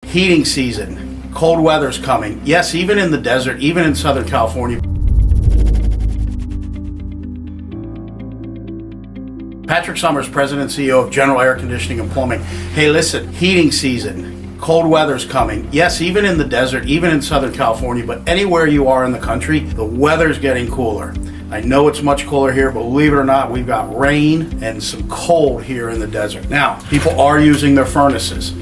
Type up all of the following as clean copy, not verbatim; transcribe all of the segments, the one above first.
heating season, cold weather's coming. Yes, even in the desert, even in Southern California. Patrick Summers, President and CEO of General Air Conditioning and Plumbing. Hey, listen, heating season, cold weather's coming. Yes, even in the desert, even in Southern California, but anywhere you are in the country, the weather's getting cooler. I know it's much cooler here, but believe it or not, we've got rain and some cold here in the desert. Now, people are using their furnaces,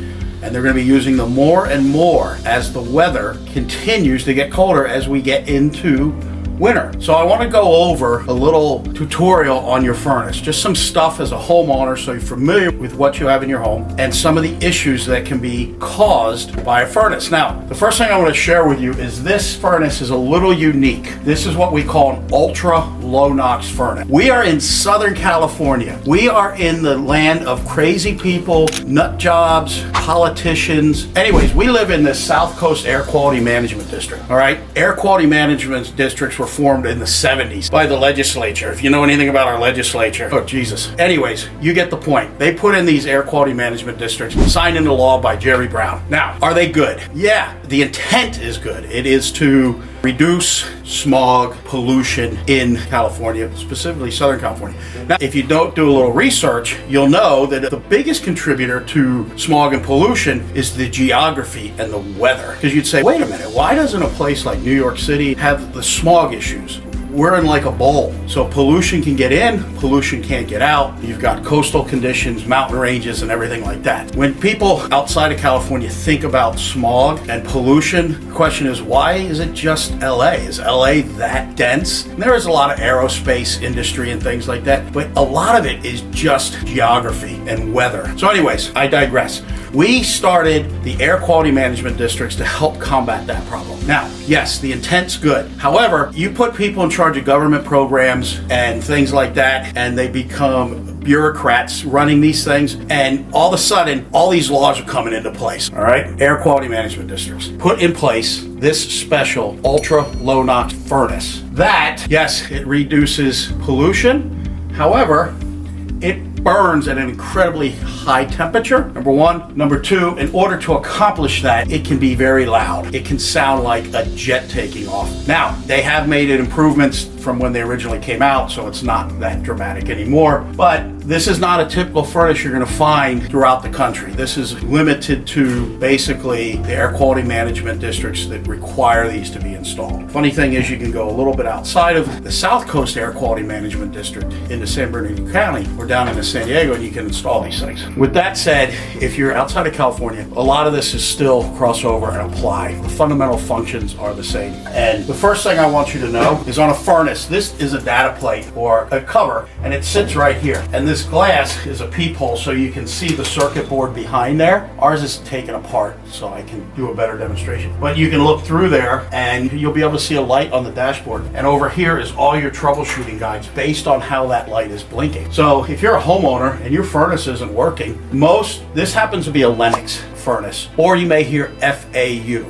and they're going to be using them more and more as the weather continues to get colder as we get into winter. So I want to go over a little tutorial on your furnace, just some stuff as a homeowner so you're familiar with what you have in your home and some of the issues that can be caused by a furnace. Now, the first thing I want to share with you is this furnace is a little unique. This is what we call an ultra low NOx furnace. We are in Southern California. We are in the land of crazy people, nut jobs, politicians. Anyways, we live in the South Coast Air Quality Management District. All right, air quality management districts were formed in the 70s by the legislature. If you know anything about our legislature, oh Jesus. Anyways, you get the point. They put in these air quality management districts, signed into law by Jerry Brown. Now, are they good? Yeah, the intent is good. It is to reduce smog pollution in California, specifically Southern California. Now, if you don't do a little research, you'll know that the biggest contributor to smog and pollution is the geography and the weather. Because you'd say, wait a minute, why doesn't a place like New York City have the smog issues? We're in like a bowl. So pollution can get in, pollution can't get out. You've got coastal conditions, mountain ranges, and everything like that. When people outside of California think about smog and pollution, the question is, why is it just LA? Is LA that dense? And there is a lot of aerospace industry and things like that, but a lot of it is just geography and weather. So anyways, I digress. We started the air quality management districts to help combat that problem. Now, yes, the intent's good. However, you put people in charge of government programs and things like that, and they become bureaucrats running these things, and all of a sudden, all these laws are coming into place. All right, air quality management districts put in place this special ultra low NOx furnace that, yes, it reduces pollution. However, it burns at an incredibly high temperature, number one. Number two, in order to accomplish that, it can be very loud. It can sound like a jet taking off. Now, they have made it improvements from when they originally came out, so it's not that dramatic anymore, but this is not a typical furnace you're going to find throughout the country. This is limited to basically the air quality management districts that require these to be installed. Funny thing is, you can go a little bit outside of the South Coast Air Quality Management District into San Bernardino County or down into San Diego, and you can install these things. With that said, if you're outside of California, a lot of this is still crossover and apply. The fundamental functions are the same. And the first thing I want you to know is on a furnace, this is a data plate or a cover, and it sits right here. And this glass is a peephole, so you can see the circuit board behind there. Ours is taken apart, so I can do a better demonstration. But you can look through there, and you'll be able to see a light on the dashboard. And over here is all your troubleshooting guides based on how that light is blinking. So if you're a homeowner and your furnace isn't working, this happens to be a Lennox furnace, or you may hear FAU.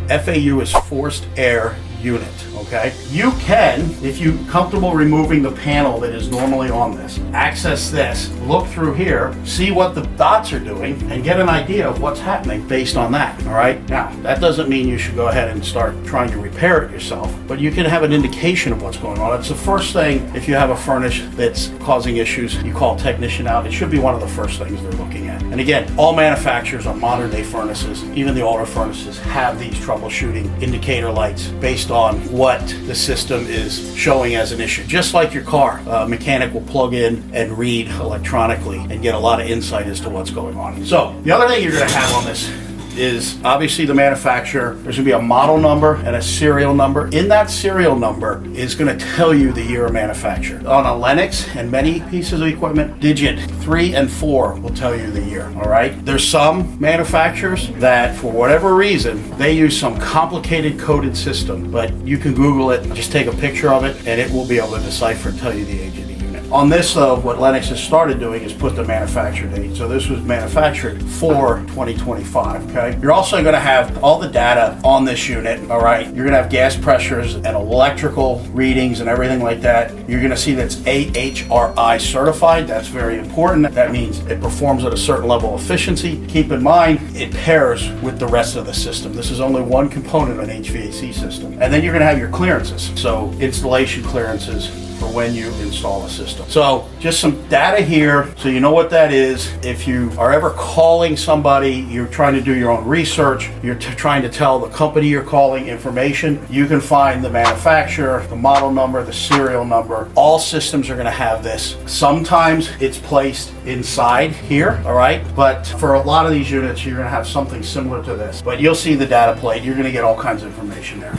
FAU is forced air unit, okay? You can, if you're comfortable removing the panel that is normally on this, access this, look through here, see what the dots are doing, and get an idea of what's happening based on that, all right? Now, that doesn't mean you should go ahead and start trying to repair it yourself, but you can have an indication of what's going on. It's the first thing, if you have a furnace that's causing issues, you call a technician out. It should be one of the first things they're looking at. And again, all manufacturers on modern day furnaces, even the older furnaces, have these troubleshooting indicator lights based on what the system is showing as an issue. Just like your car, a mechanic will plug in and read electronically and get a lot of insight as to what's going on. So the other thing you're going to have on this is obviously the manufacturer. There's going to be a model number and a serial number. In that serial number is going to tell you the year of manufacture. On a Lennox and many pieces of equipment, digit 3 and 4 will tell you the year, all right? There's some manufacturers that, for whatever reason, they use some complicated coded system, but you can Google it, just take a picture of it, and it will be able to decipher and tell you the age of the unit. On this though, what Lennox has started doing is put the manufacture date. So this was manufactured for 2025, okay? You're also gonna have all the data on this unit, all right? You're gonna have gas pressures and electrical readings and everything like that. You're gonna see that's AHRI certified. That's very important. That means it performs at a certain level of efficiency. Keep in mind, it pairs with the rest of the system. This is only one component of an HVAC system. And then you're gonna have your clearances. So installation clearances for when you install a system. So just some data here so you know what that is. If you are ever calling somebody, you're trying to do your own research, you're trying to tell the company you're calling information, you can find the manufacturer, the model number, the serial number. All systems are going to have this. Sometimes it's placed inside here, all right? But for a lot of these units, you're going to have something similar to this. But you'll see the data plate. You're going to get all kinds of information there.